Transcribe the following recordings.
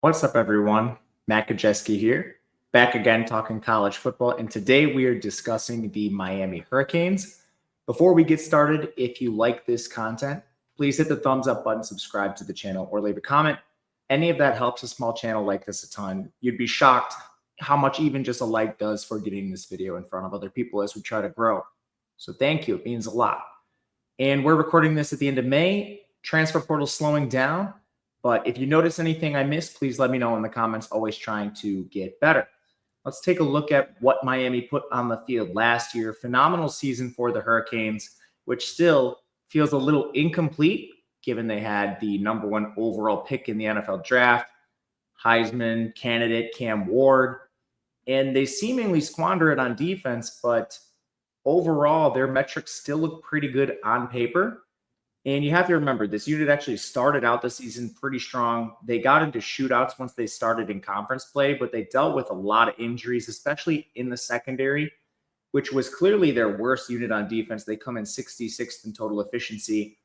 What's up, everyone? Matt Gajewski here, back again talking college football. And today we are discussing the Miami Hurricanes. Before we get started, if you like this content, please hit the thumbs up button, subscribe to the channel, or leave a comment. Any of that helps a small channel like this a ton. You'd be shocked how much even just a like does for getting this video in front of other people as we try to grow. So thank you. It means a lot. And we're recording this at the end of May. Transfer portal slowing down. But if you notice anything I missed, please let me know in the comments. Always trying to get better. Let's take a look at what Miami put on the field last year. Phenomenal season for the Hurricanes, which still feels a little incomplete given they had the #1 overall pick in the NFL draft, Heisman candidate Cam Ward, and they seemingly squander it on defense, but overall, their metrics still look pretty good on paper. And you have to remember, this unit actually started out the season pretty strong. They got into shootouts once they started in conference play, but they dealt with a lot of injuries, especially in the secondary, which was clearly their worst unit on defense. They come in 66th in total efficiency.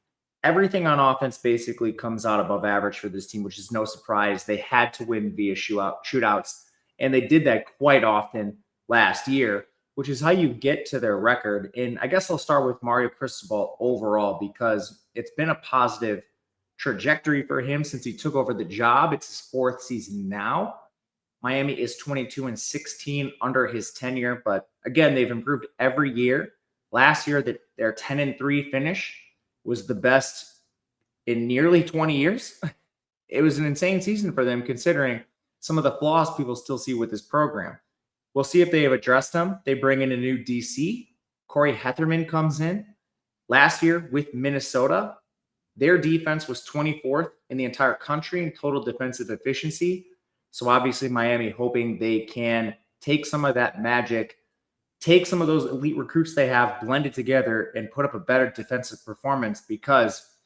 Everything on offense basically comes out above average for this team, which is no surprise. They had to win via shootouts, and they did that quite often last year, which is how you get to their record. And I guess I'll start with Mario Cristobal overall because it's been a positive trajectory for him since he took over the job. It's his fourth season now. Miami is 22-16 under his tenure, but again, they've improved every year. Last year, their 10-3 finish was the best in nearly 20 years. It was an insane season for them considering some of the flaws people still see with this program. We'll see if they have addressed them. They bring in a new DC. Corey Hetherman comes in. Last year with Minnesota, their defense was 24th in the entire country in total defensive efficiency. So obviously Miami hoping they can take some of that magic, take some of those elite recruits they have, blend it together, and put up a better defensive performance because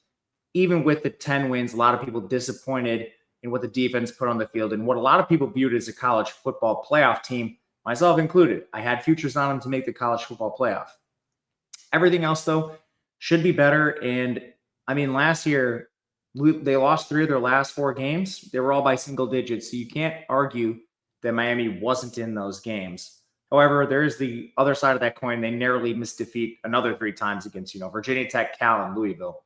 even with the 10 wins, a lot of people disappointed in what the defense put on the field and what a lot of people viewed as a college football playoff team, myself included. I had futures on them to make the college football playoff. Everything else, though, should be better. And I mean, last year, they lost 3 of their last 4 games. They were all by single digits. So you can't argue that Miami wasn't in those games. However, there's the other side of that coin. They narrowly missed defeat another 3 times against, Virginia Tech, Cal, and Louisville.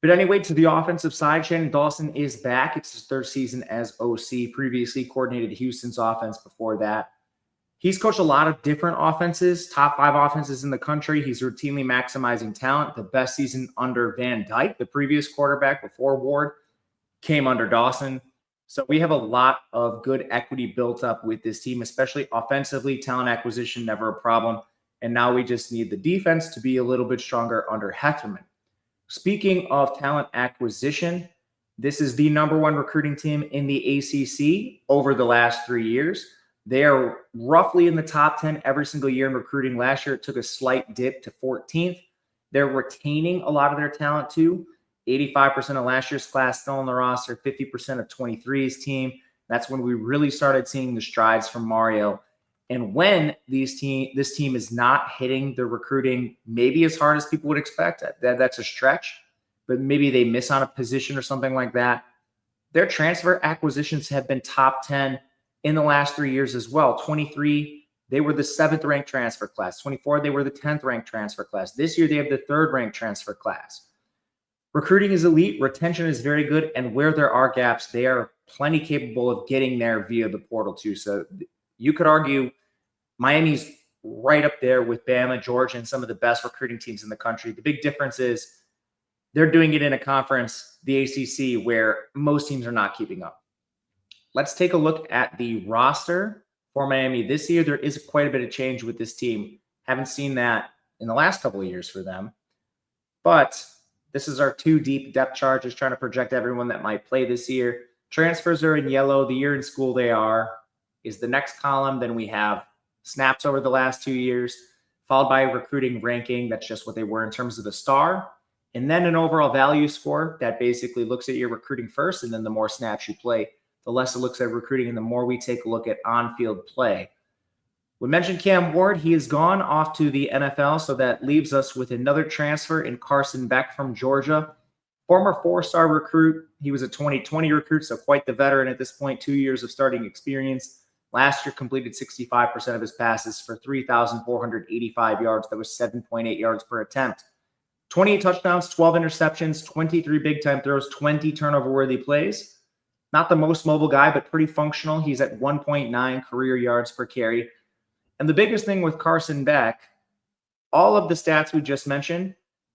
But anyway, to the offensive side, Shannon Dawson is back. It's his 3rd season as OC. Previously coordinated Houston's offense before that. He's coached a lot of different offenses, top 5 offenses in the country. He's routinely maximizing talent. The best season under Van Dyke, the previous quarterback before Ward, came under Dawson. So we have a lot of good equity built up with this team, especially offensively. Talent acquisition, never a problem. And now we just need the defense to be a little bit stronger under Hetherman. Speaking of talent acquisition, this is the #1 recruiting team in the ACC over the last 3 years. They are roughly in the top 10 every single year in recruiting. Last year, it took a slight dip to 14th. They're retaining a lot of their talent too. 85% of last year's class still on the roster, 50% of 23's team. That's when we really started seeing the strides from Mario. And when this team is not hitting the recruiting maybe as hard as people would expect, that's a stretch, but maybe they miss on a position or something like that. Their transfer acquisitions have been top 10 in the last 3 years as well. 23, they were the 7th ranked transfer class. 24, they were the 10th ranked transfer class. This year, they have the 3rd ranked transfer class. Recruiting is elite. Retention is very good. And where there are gaps, they are plenty capable of getting there via the portal too. So you could argue Miami's right up there with Bama, Georgia, and some of the best recruiting teams in the country. The big difference is they're doing it in a conference, the ACC, where most teams are not keeping up. Let's take a look at the roster for Miami this year. There is quite a bit of change with this team. Haven't seen that in the last couple of years for them. But this is our 2 deep depth chart, just trying to project everyone that might play this year. Transfers are in yellow. The year in school they are is the next column. Then we have snaps over the last 2 years, followed by recruiting ranking. That's just what they were in terms of the star. And then an overall value score that basically looks at your recruiting first, and then the more snaps you play, the less it looks at recruiting, and the more we take a look at on-field play. We mentioned Cam Ward. He has gone off to the NFL, so that leaves us with another transfer in Carson Beck from Georgia. Former four-star recruit. He was a 2020 recruit, so quite the veteran at this point, 2 years of starting experience. Last year completed 65% of his passes for 3,485 yards. That was 7.8 yards per attempt. 28 touchdowns, 12 interceptions, 23 big-time throws, 20 turnover-worthy plays. Not the most mobile guy, but pretty functional. He's at 1.9 career yards per carry. And the biggest thing with Carson Beck, all of the stats we just mentioned,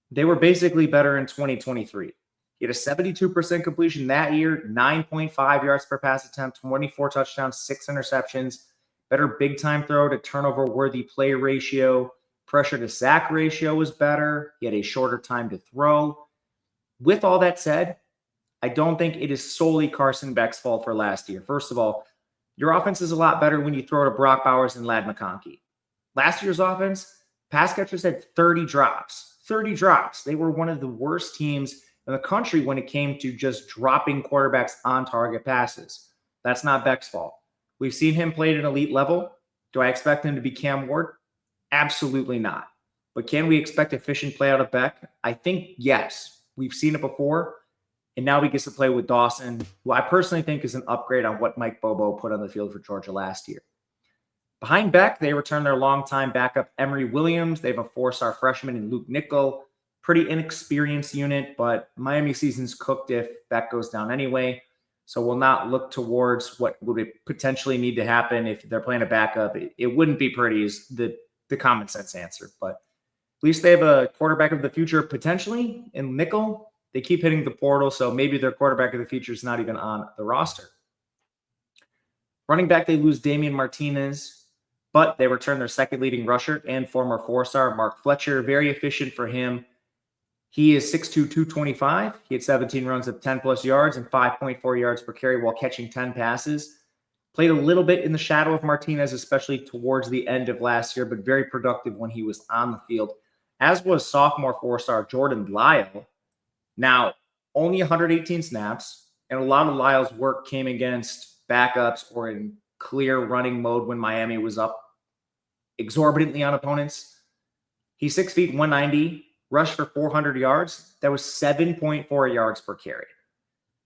they were basically better in 2023. He had a 72% completion that year, 9.5 yards per pass attempt, 24 touchdowns, 6 interceptions, better big-time throw to turnover-worthy play ratio. Pressure to sack ratio was better. He had a shorter time to throw. With all that said, I don't think it is solely Carson Beck's fault for last year. First of all, your offense is a lot better when you throw to Brock Bowers and Ladd McConkey. Last year's offense, pass catchers had 30 drops. 30 drops. They were one of the worst teams in the country when it came to just dropping quarterbacks on target passes. That's not Beck's fault. We've seen him play at an elite level. Do I expect him to be Cam Ward? Absolutely not. But can we expect efficient play out of Beck? I think yes. We've seen it before. And now he gets to play with Dawson, who I personally think is an upgrade on what Mike Bobo put on the field for Georgia last year. Behind Beck, they return their longtime backup Emory Williams. They have a 4-star freshman in Luke Nickel. Pretty inexperienced unit, but Miami season's cooked if Beck goes down anyway. So we'll not look towards what would potentially need to happen if they're playing a backup. It wouldn't be pretty is the common sense answer. But at least they have a quarterback of the future potentially in Nickel. They keep hitting the portal, so maybe their quarterback of the future is not even on the roster. Running back, they lose Damian Martinez, but they return their second leading rusher and former 4-star Mark Fletcher. Very efficient for him. He is 6'2", 225. He had 17 runs of 10-plus yards and 5.4 yards per carry while catching 10 passes. Played a little bit in the shadow of Martinez, especially towards the end of last year, but very productive when he was on the field, as was sophomore 4-star Jordan Lyle. Now, only 118 snaps, and a lot of Lyle's work came against backups or in clear running mode when Miami was up exorbitantly on opponents. He's 6 feet, 190, rushed for 400 yards. That was 7.4 yards per carry.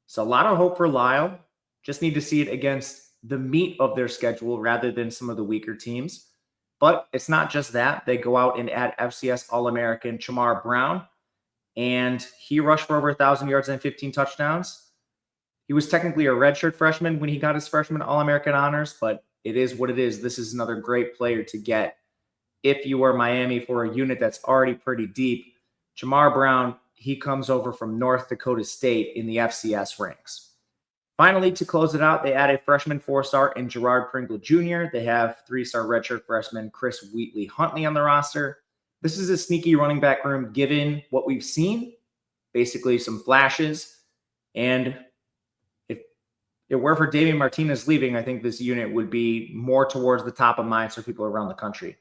So a lot of hope for Lyle. Just need to see it against the meat of their schedule rather than some of the weaker teams. But it's not just that. They go out and add FCS All-American Chamar Brown, and he rushed for over 1,000 yards and 15 touchdowns. He was technically a redshirt freshman when he got his freshman All-American honors, but it is what it is. This is another great player to get if you are Miami for a unit that's already pretty deep. Chamar Brown, he comes over from North Dakota State in the FCS ranks. Finally, to close it out, they add a freshman 4-star in Gerard Pringle Jr. They have 3-star redshirt freshman Chris Wheatley Huntley on the roster. This is a sneaky running back room given what we've seen, basically some flashes. And if it were for Damian Martinez leaving, I think this unit would be more towards the top of minds for people around the country.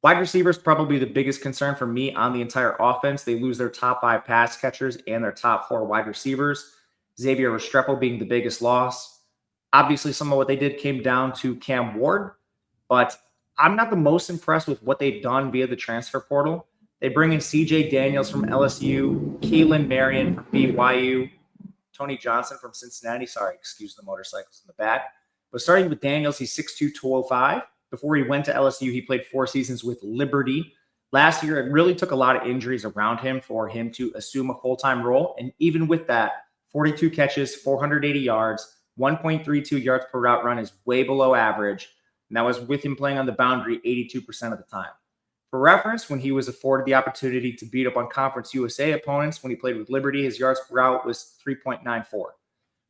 Wide receivers, probably the biggest concern for me on the entire offense. They lose their top 5 pass catchers and their top 4 wide receivers. Xavier Restrepo being the biggest loss. Obviously, some of what they did came down to Cam Ward, but I'm not the most impressed with what they've done via the transfer portal. They bring in C.J. Daniels from LSU, Keelan Marion from BYU, Tony Johnson from Cincinnati. Sorry, excuse the motorcycles in the back. But starting with Daniels, he's 6'2", 205. Before he went to LSU, he played 4 seasons with Liberty. Last year, it really took a lot of injuries around him for him to assume a full-time role. And even with that, 42 catches, 480 yards, 1.32 yards per route run is way below average. And that was with him playing on the boundary 82% of the time. For reference, when he was afforded the opportunity to beat up on Conference USA opponents when he played with Liberty, his yards per route was 3.94.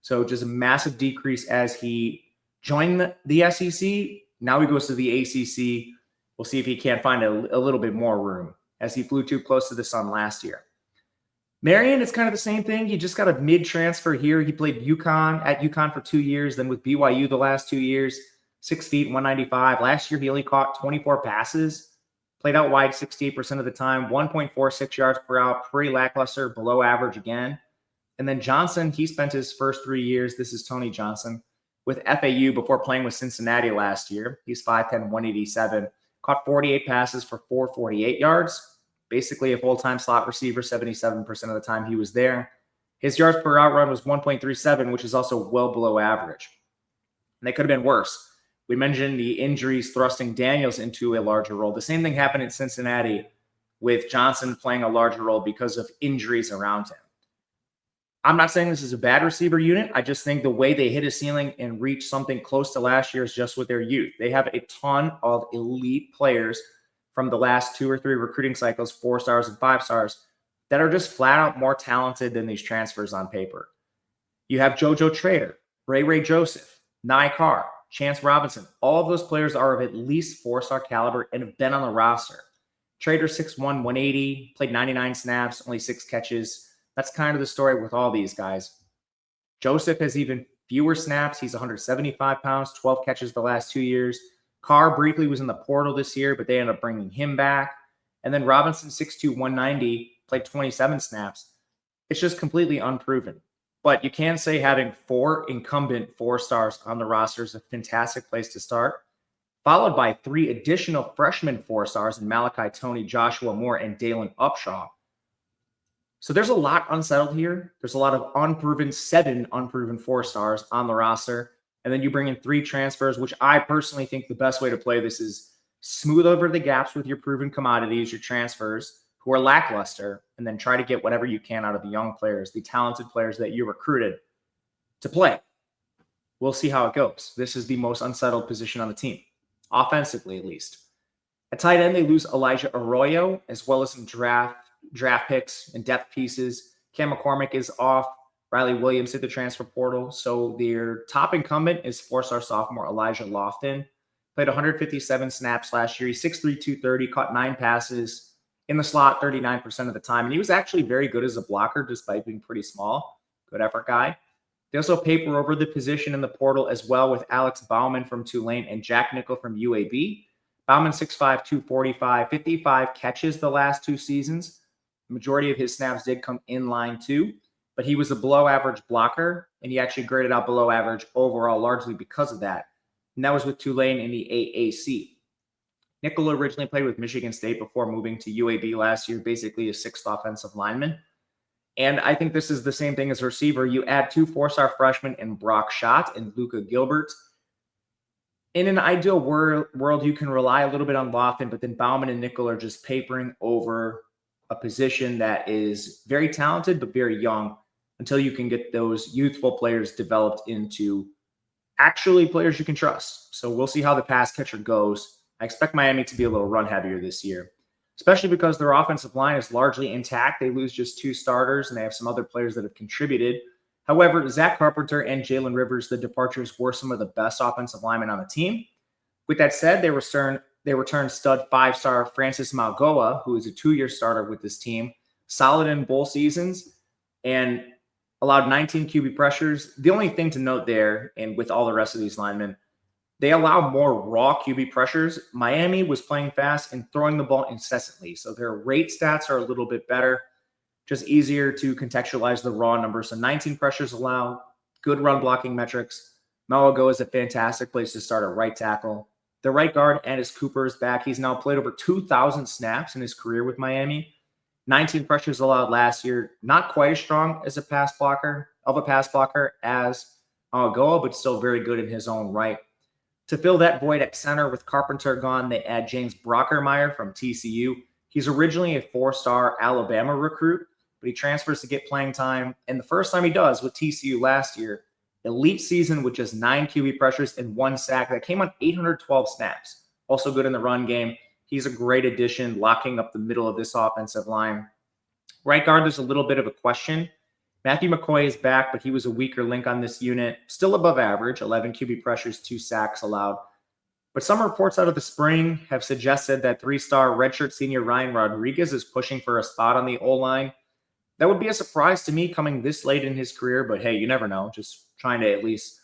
So just a massive decrease as he joined the SEC. Now he goes to the ACC. We'll see if he can't find a little bit more room as he flew too close to the sun last year. Marion, it's kind of the same thing. He just got a mid-transfer here. He played at UConn for 2 years, then with BYU the last 2 years, 6 feet, 195. Last year, he only caught 24 passes, played out wide 68% of the time, 1.46 yards per route, pretty lackluster, below average again. And then Johnson, he spent his first 3 years, this is Tony Johnson, with FAU before playing with Cincinnati last year. He's 5'10", 187, caught 48 passes for 448 yards. basically a full-time slot receiver, 77% of the time he was there. His yards per route run was 1.37, which is also well below average. And they could have been worse. We mentioned the injuries thrusting Daniels into a larger role. The same thing happened in Cincinnati with Johnson playing a larger role because of injuries around him. I'm not saying this is a bad receiver unit. I just think the way they hit a ceiling and reach something close to last year is just with their youth. They have a ton of elite players from the last 2 or 3 recruiting cycles, 4 stars and 5 stars, that are just flat out more talented than these transfers on paper. You have JoJo Trader, Ray Joseph, Nye Carr, Chance Robinson. All of those players are of at least 4-star caliber and have been on the roster. Trader 6'1", 180, played 99 snaps, only 6 catches. That's kind of the story with all these guys. Joseph has even fewer snaps. He's 175 pounds, 12 catches the last 2 years. Carr briefly was in the portal this year, but they ended up bringing him back. And then Robinson, 6'2", 190, played 27 snaps. It's just completely unproven. But you can say having 4 incumbent 4-stars on the roster is a fantastic place to start, followed by 3 additional freshman 4-stars in Malachi Tony, Joshua Moore, and Dalen Upshaw. So there's a lot unsettled here. There's a lot of unproven, 7 unproven 4-stars on the roster. And then you bring in 3 transfers, which I personally think the best way to play this is smooth over the gaps with your proven commodities, your transfers, who are lackluster, and then try to get whatever you can out of the young players, the talented players that you recruited to play. We'll see how it goes. This is the most unsettled position on the team, offensively at least. At tight end, they lose Elijah Arroyo, as well as some draft picks and depth pieces. Cam McCormick is off. Riley Williams hit the transfer portal. So their top incumbent is 4-star sophomore Elijah Lofton. Played 157 snaps last year. He's 6'3", 230, caught 9 passes in the slot 39% of the time. And he was actually very good as a blocker despite being pretty small. Good effort guy. They also paper over the position in the portal as well with Alex Bauman from Tulane and Jack Nickel from UAB. Bauman 6'5", 245, 55 catches the last 2 seasons. The majority of his snaps did come in line too, but he was a below average blocker, and he actually graded out below average overall largely because of that. And that was with Tulane in the AAC. Nickel originally played with Michigan State before moving to UAB last year, basically a 6th offensive lineman. And I think this is the same thing as receiver. You add 2 4-star freshmen in Brock Schott and Luka Gilbert. In an ideal world, you can rely a little bit on Lofton, but then Bauman and Nickel are just papering over a position that is very talented but very young until you can get those youthful players developed into actually players you can trust. So we'll see how the pass catcher goes. I expect Miami to be a little run heavier this year, especially because their offensive line is largely intact. They lose just 2 starters, and they have some other players that have contributed. However, Zach Carpenter and Jalen Rivers, the departures, were some of the best offensive linemen on the team. With that said, they returned stud 5-star Francis Malgoa, who is a 2-year starter with this team, solid in both seasons, and allowed 19 QB pressures. The only thing to note there, and with all the rest of these linemen, they allow more raw QB pressures. Miami was playing fast and throwing the ball incessantly, so their rate stats are a little bit better, just easier to contextualize the raw numbers. So 19 pressures allowed, good run blocking metrics. Malgoa is a fantastic place to start at right tackle. The right guard, Ennis Cooper, is back. He's now played over 2,000 snaps in his career with Miami. 19 pressures allowed last year. Not quite as strong as a pass blocker as Malgoa, but still very good in his own right. To fill that void at center with Carpenter gone, they add James Brockermeyer from TCU. He's originally a 4-star Alabama recruit, but he transfers to get playing time. And the first time he does with TCU last year, elite season with just 9 QB pressures and 1 sack. That came on 812 snaps. Also good in the run game. He's a great addition, locking up the middle of this offensive line. Right guard, there's a little bit of a question. Matthew McCoy is back, but he was a weaker link on this unit. Still above average, 11 QB pressures, 2 sacks allowed. But some reports out of the spring have suggested that 3-star redshirt senior Ryan Rodriguez is pushing for a spot on the O-line. That would be a surprise to me coming this late in his career, but hey, you never know. Just trying to at least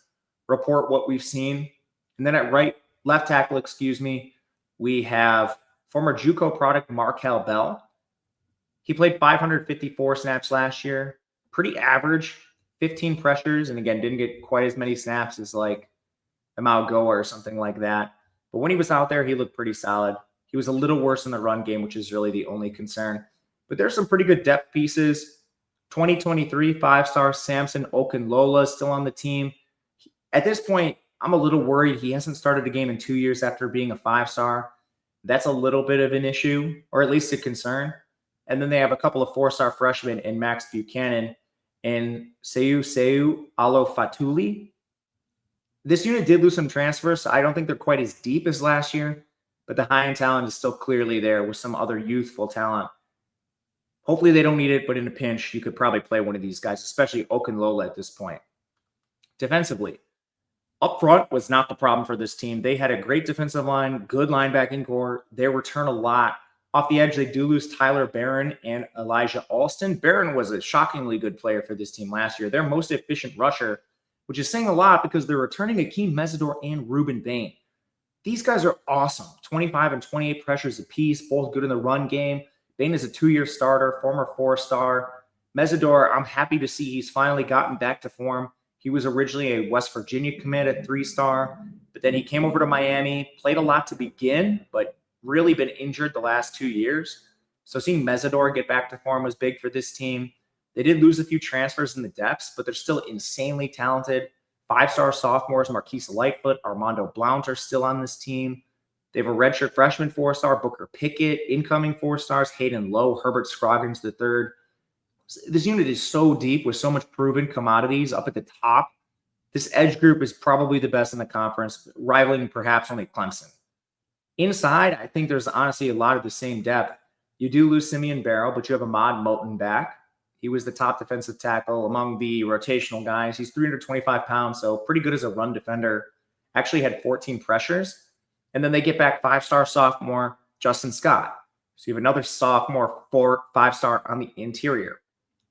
report what we've seen. And then at left tackle, we have former JUCO product Markel Bell. He played 554 snaps last year. Pretty average, 15 pressures, and again, didn't get quite as many snaps as like a Malgoa or something like that. But when he was out there, he looked pretty solid. He was a little worse in the run game, which is really the only concern. But there's some pretty good depth pieces. 2023 5-star Samson Okunlola is still on the team. At this point, I'm a little worried. He hasn't started a game in 2 years after being a 5-star. That's a little bit of an issue, or at least a concern. And then they have a couple of 4-star freshmen in Max Buchanan and Seu Alo Fatuli. This unit did lose some transfers, so I don't think they're quite as deep as last year, but the high-end talent is still clearly there with some other youthful talent. Hopefully they don't need it, but in a pinch, you could probably play one of these guys, especially Okunlola at this point. Defensively, up front was not the problem for this team. They had a great defensive line, good linebacking core. They return a lot. Off the edge, they do lose Tyler Barron and Elijah Alston. Barron was a shockingly good player for this team last year. Their most efficient rusher, which is saying a lot because they're returning Akeem Mesidor and Ruben Bain. These guys are awesome. 25 and 28 pressures apiece, both good in the run game. Bain is a 2-year starter, former 4-star. Mesidor, I'm happy to see he's finally gotten back to form. He was originally a West Virginia commit at 3-star, but then he came over to Miami, played a lot to begin, but really been injured the last 2 years. So seeing Mesidor get back to form was big for this team. They did lose a few transfers in the depths, but they're still insanely talented. 5-star sophomores Marquise Lightfoot, Armando Blount are still on this team. They have a redshirt freshman 4-star, Booker Pickett, incoming 4-stars, Hayden Lowe, Herbert Scroggins III. This unit is so deep with so much proven commodities up at the top. This edge group is probably the best in the conference, rivaling perhaps only Clemson. Inside, I think there's honestly a lot of the same depth. You do lose Simeon Barrow, but you have Ahmad Moten back. He was the top defensive tackle among the rotational guys. He's 325 pounds, so pretty good as a run defender. Actually had 14 pressures. And then they get back 5-star sophomore Justin Scott. So you have another sophomore 5-star on the interior.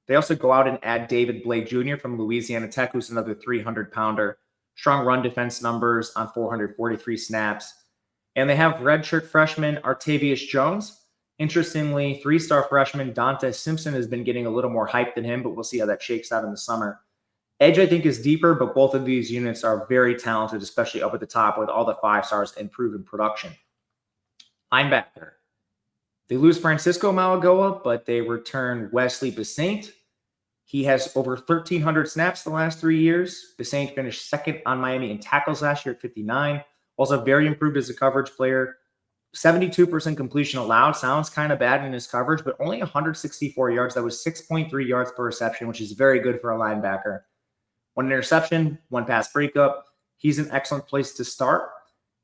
They also go out and add David Blake Jr. from Louisiana Tech, who's another 300-pounder. Strong run defense numbers on 443 snaps. And they have redshirt freshman Artavius Jones. Interestingly, 3-star freshman Dante Simpson has been getting a little more hype than him, but we'll see how that shakes out in the summer. Edge, I think, is deeper, but both of these units are very talented, especially up at the top with all the 5-stars and proven production. Linebacker. They lose Francisco Malagoa, but they return Wesley Besant. He has over 1,300 snaps the last 3 years. Besant finished second on Miami in tackles last year at 59. Also very improved as a coverage player. 72% completion allowed. Sounds kind of bad in his coverage, but only 164 yards. That was 6.3 yards per reception, which is very good for a linebacker. 1 interception, 1 pass breakup. He's an excellent place to start.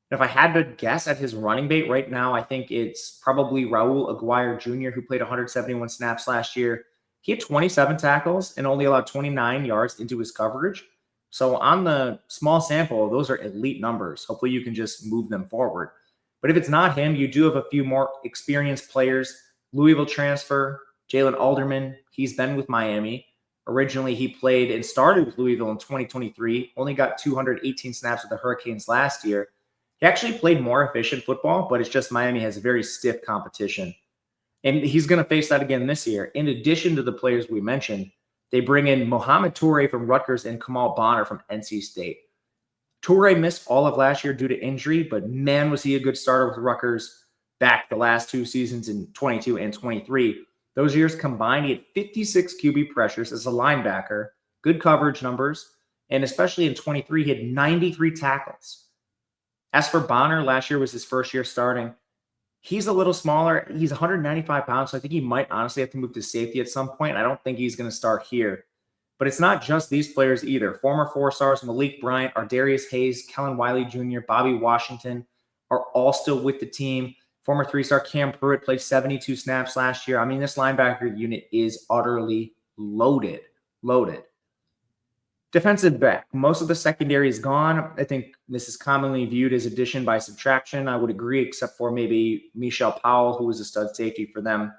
If I had to guess at his running mate right now, I think it's probably Raul Aguirre Jr., who played 171 snaps last year. He had 27 tackles and only allowed 29 yards into his coverage. So on the small sample, those are elite numbers. Hopefully you can just move them forward. But if it's not him, you do have a few more experienced players. Louisville transfer, Jalen Alderman. He's been with Miami. Originally, he played and started with Louisville in 2023. Only got 218 snaps with the Hurricanes last year. He actually played more efficient football, but it's just Miami has very stiff competition. And he's going to face that again this year. In addition to the players we mentioned, they bring in Mohamed Toure from Rutgers and Kamal Bonner from NC State. Toure missed all of last year due to injury, but man, was he a good starter with Rutgers back the last 2 seasons in 22 and 23. Those years combined, he had 56 QB pressures as a linebacker, good coverage numbers, and especially in 23, he had 93 tackles. As for Bonner, last year was his first year starting. He's a little smaller. He's 195 pounds, so I think he might honestly have to move to safety at some point. I don't think he's going to start here. But it's not just these players either. Former 4-stars Malik Bryant, Ardarius Hayes, Kellen Wiley Jr., Bobby Washington are all still with the team. Former 3-star Cam Pruitt played 72 snaps last year. I mean, this linebacker unit is utterly loaded. Defensive back. Most of the secondary is gone. I think this is commonly viewed as addition by subtraction. I would agree, except for maybe Michelle Powell, who was a stud safety for them.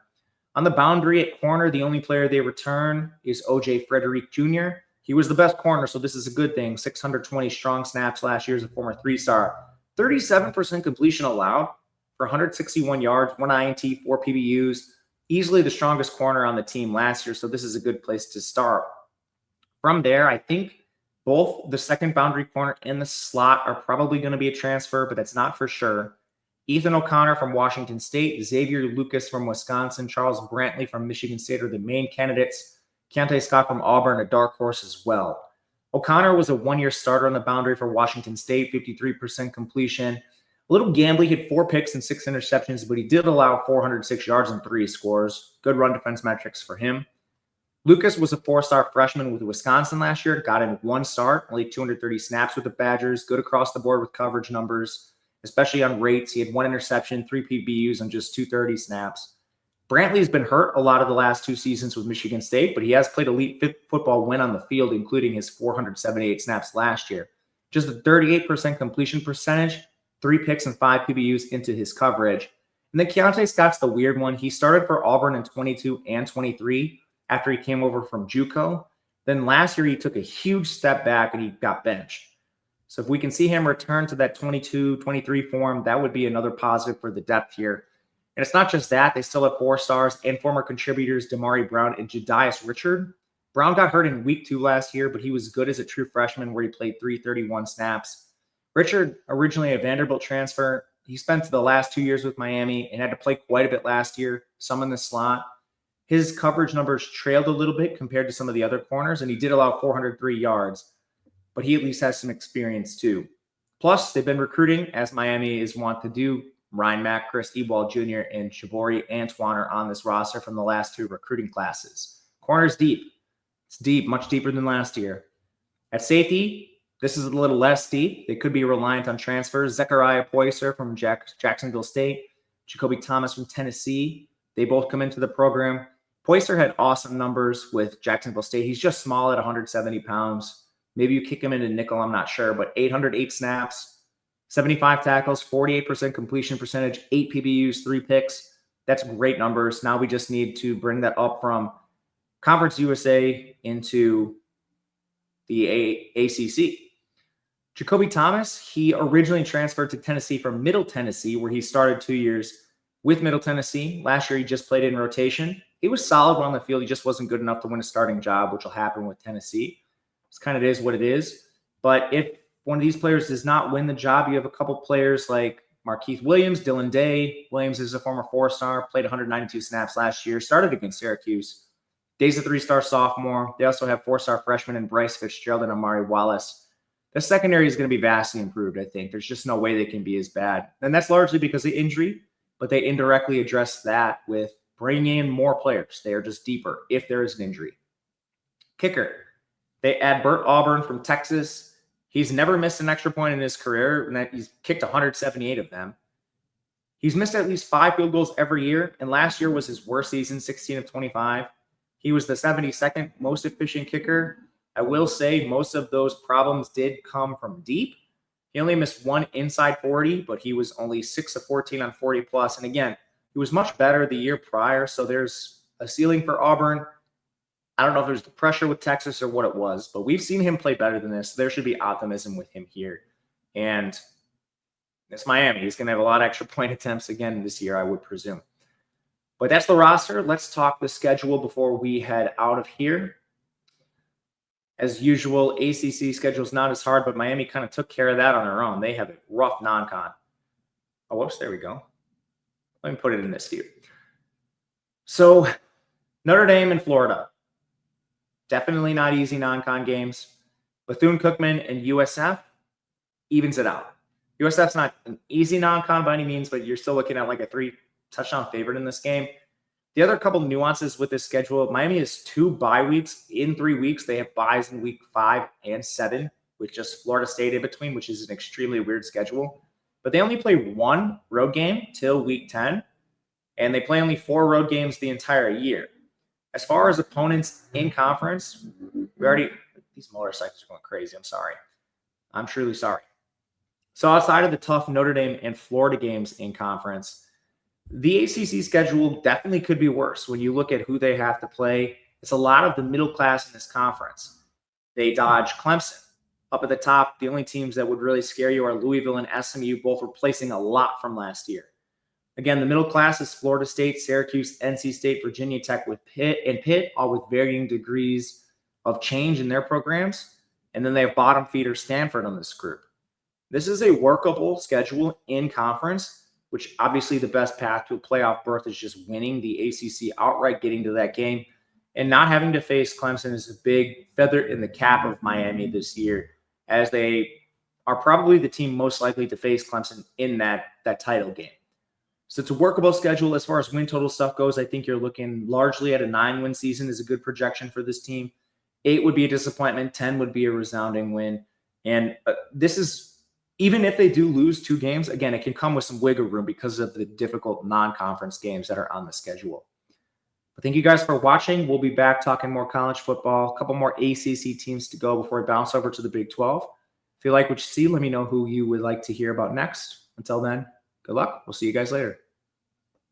On the boundary at corner, the only player they return is O.J. Frederick Jr. He was the best corner, so this is a good thing. 620 strong snaps last year as a former 3-star. 37% completion allowed for 161 yards, 1 INT, 4 PBUs. Easily the strongest corner on the team last year, so this is a good place to start. From there, I think both the second boundary corner and the slot are probably going to be a transfer, but that's not for sure. Ethan O'Connor from Washington State, Xavier Lucas from Wisconsin, Charles Brantley from Michigan State are the main candidates. Keontae Scott from Auburn, a dark horse as well. O'Connor was a one-year starter on the boundary for Washington State, 53% completion. A little gambly, he had 4 picks and 6 interceptions, but he did allow 406 yards and 3 scores. Good run defense metrics for him. Lucas was a 4-star freshman with Wisconsin last year, got in 1 start, only 230 snaps with the Badgers, good across the board with coverage numbers, especially on rates. He had 1 interception, 3 PBUs on just 230 snaps. Brantley's been hurt a lot of the last 2 seasons with Michigan State, but he has played elite football when on the field, including his 478 snaps last year. Just a 38% completion percentage, 3 picks and 5 PBUs into his coverage. And then Keontae Scott's the weird one. He started for Auburn in 22 and 23 after he came over from JUCO. Then last year, he took a huge step back and he got benched. So if we can see him return to that 22, 23 form, that would be another positive for the depth here. And it's not just that. They still have 4 stars and former contributors Damari Brown and Jedias Richard. Brown got hurt in week 2 last year, but he was good as a true freshman where he played 331 snaps. Richard, originally a Vanderbilt transfer, he spent the last 2 years with Miami and had to play quite a bit last year, some in the slot. His coverage numbers trailed a little bit compared to some of the other corners, and he did allow 403 yards, but he at least has some experience too. Plus, they've been recruiting, as Miami is wont to do. Ryan Mack, Chris Ewald Jr., and Shabori Antoine are on this roster from the last 2 recruiting classes. Corner's deep. It's deep, much deeper than last year. At safety, this is a little less deep. They could be reliant on transfers. Zechariah Poyser from Jacksonville State, Jacoby Thomas from Tennessee. They both come into the program. Poyser had awesome numbers with Jacksonville State. He's just small at 170 pounds. Maybe you kick him into nickel, I'm not sure, but 808 snaps. 75 tackles, 48% completion percentage, 8 PBUs, 3 picks. That's great numbers. Now we just need to bring that up from Conference USA into the ACC. Jacoby Thomas, he originally transferred to Tennessee from Middle Tennessee, where he started 2 years with Middle Tennessee. Last year, he just played in rotation. He was solid on the field. He just wasn't good enough to win a starting job, which will happen with Tennessee. It's kind of is what it is. But if one of these players does not win the job, you have a couple players like Markeith Williams, Dylan Day. Williams is a former 4-star, played 192 snaps last year, started against Syracuse. Day's a 3-star sophomore. They also have 4-star freshmen in Bryce Fitzgerald and Amari Wallace. The secondary is going to be vastly improved, I think. There's just no way they can be as bad. And that's largely because of injury, but they indirectly address that with bringing in more players. They are just deeper if there is an injury. Kicker. They add Burt Auburn from Texas. He's never missed an extra point in his career, and he's kicked 178 of them. He's missed at least 5 field goals every year, and last year was his worst season, 16 of 25. He was the 72nd most efficient kicker. I will say most of those problems did come from deep. He only missed 1 inside 40, but he was only 6 of 14 on 40+. And again, he was much better the year prior, so there's a ceiling for Auburn. I don't know if there's the pressure with Texas or what it was, but we've seen him play better than this. There should be optimism with him here. And it's Miami. He's going to have a lot of extra point attempts again this year, I would presume. But that's the roster. Let's talk the schedule before we head out of here. As usual, ACC schedule is not as hard, but Miami kind of took care of that on their own. They have a rough non-con. Oh, whoops, there we go. Let me put it in this view. So Notre Dame and Florida. Definitely not easy non-con games. Bethune-Cookman and USF evens it out. USF's not an easy non-con by any means, but you're still looking at like a 3-touchdown favorite in this game. The other couple nuances with this schedule, Miami has 2 bye weeks in 3 weeks. They have byes in week 5 and 7, with just Florida State in between, which is an extremely weird schedule. But they only play 1 road game till week 10, and they play only 4 road games the entire year. As far as opponents in conference, these motorcycles are going crazy. I'm sorry. I'm truly sorry. So outside of the tough Notre Dame and Florida games in conference, the ACC schedule definitely could be worse when you look at who they have to play. It's a lot of the middle class in this conference. They dodge Clemson. Up at the top, the only teams that would really scare you are Louisville and SMU, both replacing a lot from last year. Again, the middle class is Florida State, Syracuse, NC State, Virginia Tech with Pitt, all with varying degrees of change in their programs. And then they have bottom feeder Stanford on this group. This is a workable schedule in conference, which obviously the best path to a playoff berth is just winning the ACC outright, getting to that game, and not having to face Clemson is a big feather in the cap of Miami this year, as they are probably the team most likely to face Clemson in that title game. So it's a workable schedule as far as win total stuff goes. I think you're looking largely at a 9-win season is a good projection for this team. 8 would be a disappointment. 10 would be a resounding win. And this is, even if they do lose 2 games, again, it can come with some wiggle room because of the difficult non-conference games that are on the schedule. But thank you guys for watching. We'll be back talking more college football, a couple more ACC teams to go before we bounce over to the Big 12. If you like what you see, let me know who you would like to hear about next. Until then, good luck. We'll see you guys later.